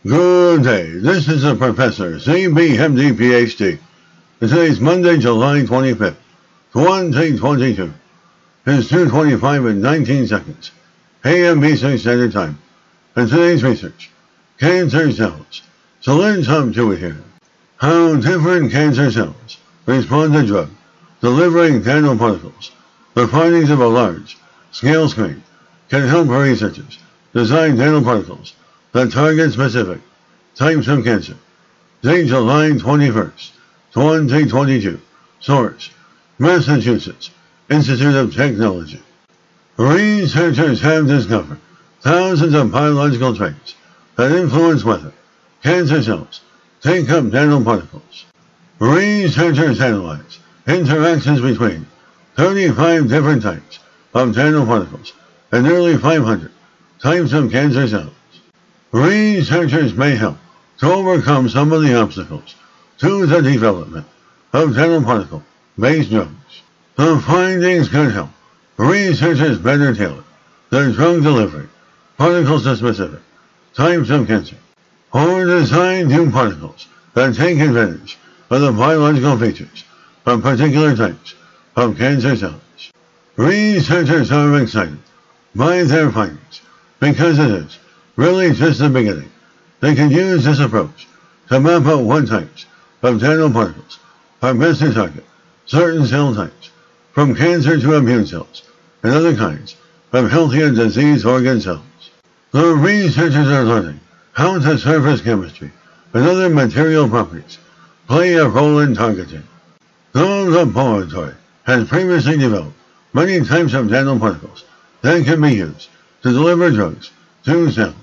Good day, this is the Professor, CBMD PhD. Today's Monday, July 25th, 2022. It's 2:25 and 19 seconds, AM Eastern Standard Time. And today's research, cancer cells. So let's hop to it here. How different cancer cells respond to drug, delivering nanoparticles. The findings of a large scale screen can help researchers design nanoparticles that target specific types of cancer. Date July 21st, 2022. Source, Massachusetts Institute of Technology. Researchers have discovered thousands of biological traits that influence whether cancer cells take up nanoparticles. Researchers analyze interactions between 35 different types of nanoparticles and nearly 500 types of cancer cells. Researchers may help to overcome some of the obstacles to the development of nanoparticle-based drugs. The findings could help researchers better tailor their drug delivery particles to specific types of cancer, or design new particles that take advantage of the biological features of particular types of cancer cells. Researchers are excited by their findings because it is really just the beginning. They can use this approach to map out what types of nanoparticles are best to target certain cell types, from cancer to immune cells and other kinds of healthy and disease organ cells. The researchers are learning how the surface chemistry and other material properties play a role in targeting. The laboratory has previously developed many types of nanoparticles that can be used to deliver drugs to cells.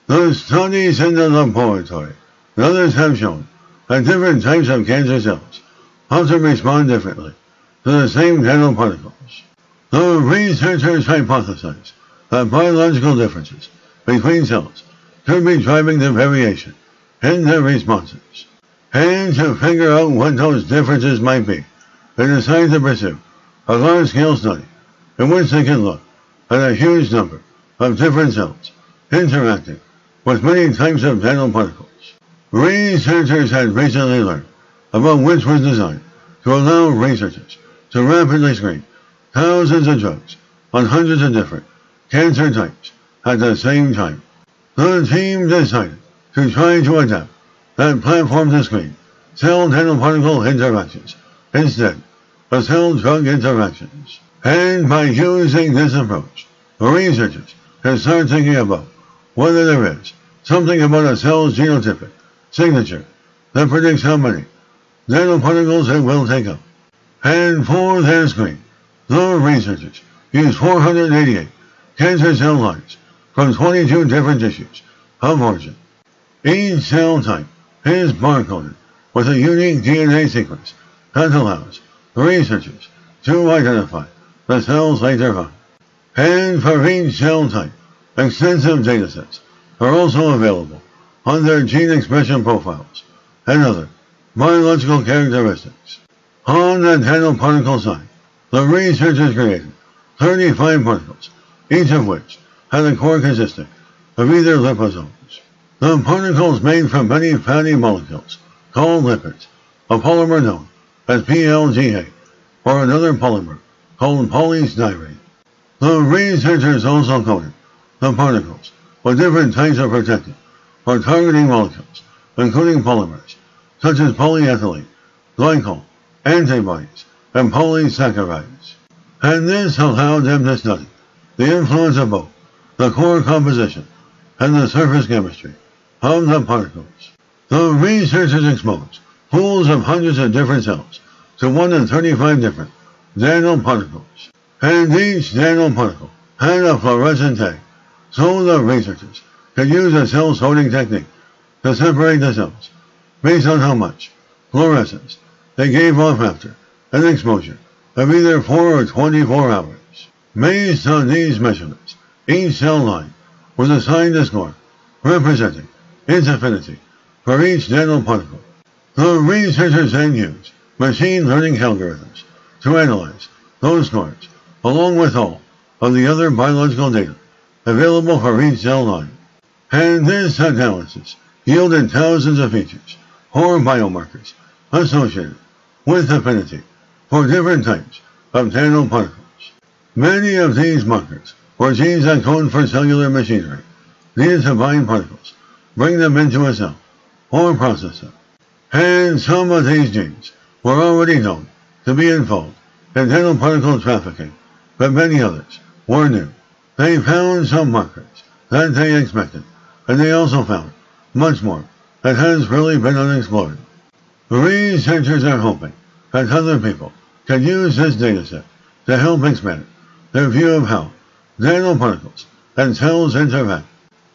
The studies in the laboratory and others have shown that different types of cancer cells often respond differently to the same nanoparticles. The researchers hypothesize that biological differences between cells could be driving the variation in their responses. And to figure out what those differences might be, they decide to pursue a large-scale study in which they can look at a huge number of different cells interacting with many types of nanoparticles. Researchers had recently learned about which was designed to allow researchers to rapidly screen thousands of drugs on hundreds of different cancer types at the same time. The team decided to try to adapt that platform to screen cell nanoparticle interactions instead of cell-drug interactions. And by using this approach, researchers can start thinking about whether there is something about a cell's genotypic signature that predicts how many nanoparticles it will take up. And for their screen, the researchers used 488 cancer cell lines from 22 different tissues of origin. Each cell type is barcoded with a unique DNA sequence that allows researchers to identify the cells later on. And for each cell type, extensive datasets are also available on their gene expression profiles and other biological characteristics. On the nanoparticle side, the researchers created 35 particles, each of which had a core consisting of either liposomes. The particles made from many fatty molecules, called lipids, a polymer known as PLGA, or another polymer called polystyrene. The researchers also coated the particles with different types of protective or targeting molecules, including polymers, such as polyethylene, glycol, antibodies, and polysaccharides. And this allowed them to study the influence of both the core composition and the surface chemistry of the particles. The researchers exposed pools of hundreds of different cells to 135 different nanoparticles, and each nanoparticle had a fluorescent tag, so the researchers could use a cell sorting technique to separate the cells based on how much fluorescence they gave off after an exposure of either 4 or 24 hours. Based on these measurements, each cell line was assigned a score representing its affinity for each nanoparticle. The researchers then used machine learning algorithms to analyze those scores, along with all of the other biological data available for each cell line. And this analysis yielded thousands of features or biomarkers associated with affinity for different types of nanoparticles. Many of these markers were genes that code for cellular machinery needed to bind particles, bring them into a cell, or process them. And some of these genes were already known to be involved in nanoparticle trafficking, but many others were new. They found some markers that they expected, and they also found much more that has really been unexplored. Researchers are hoping that other people can use this dataset to help expand their view of how nanoparticles and cells interact.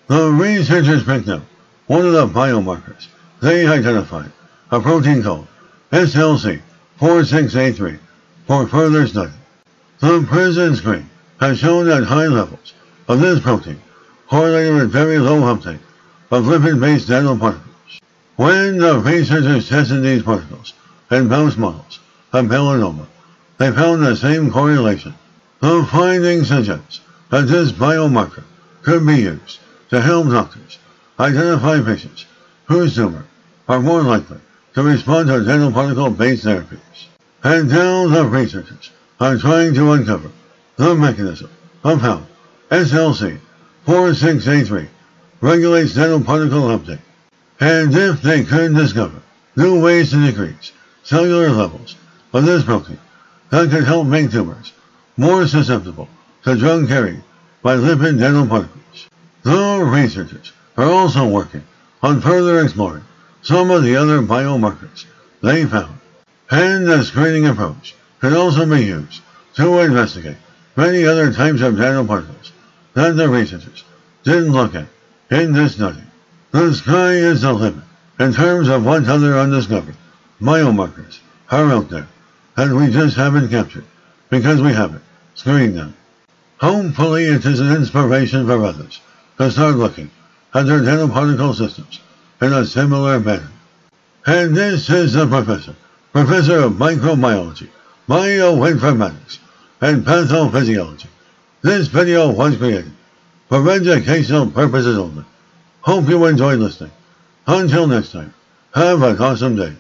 The researchers picked up one of the biomarkers they identified, a protein called SLC46A3, for further study. The PRISM screen has shown that high levels of this protein correlated with very low uptake of lipid-based nanoparticles. When the researchers tested these particles in mouse models of melanoma, they found the same correlation. The findings suggest that this biomarker could be used to help doctors identify patients whose tumor are more likely to respond to nanoparticle-based therapies. And now the researchers are trying to uncover the mechanism of how SLC46A3 regulates nanoparticle uptake. And if they could discover new ways to decrease cellular levels of this protein that could help make tumors more susceptible to drug carried by lipid nanoparticles. The researchers are also working on further exploring some of the other biomarkers they found. And the screening approach could also be used to investigate many other types of nanoparticles that the researchers didn't look at in this study. The sky is the limit in terms of what other undiscovered biomarkers are out there that we just haven't captured because we haven't screened them. Hopefully it is an inspiration for others to start looking at their nanoparticle systems in a similar manner. And this is the Professor of Microbiology, Bioinformatics, and Pathophysiology. This video was created for educational purposes only. Hope you enjoyed listening. Until next time, have an awesome day.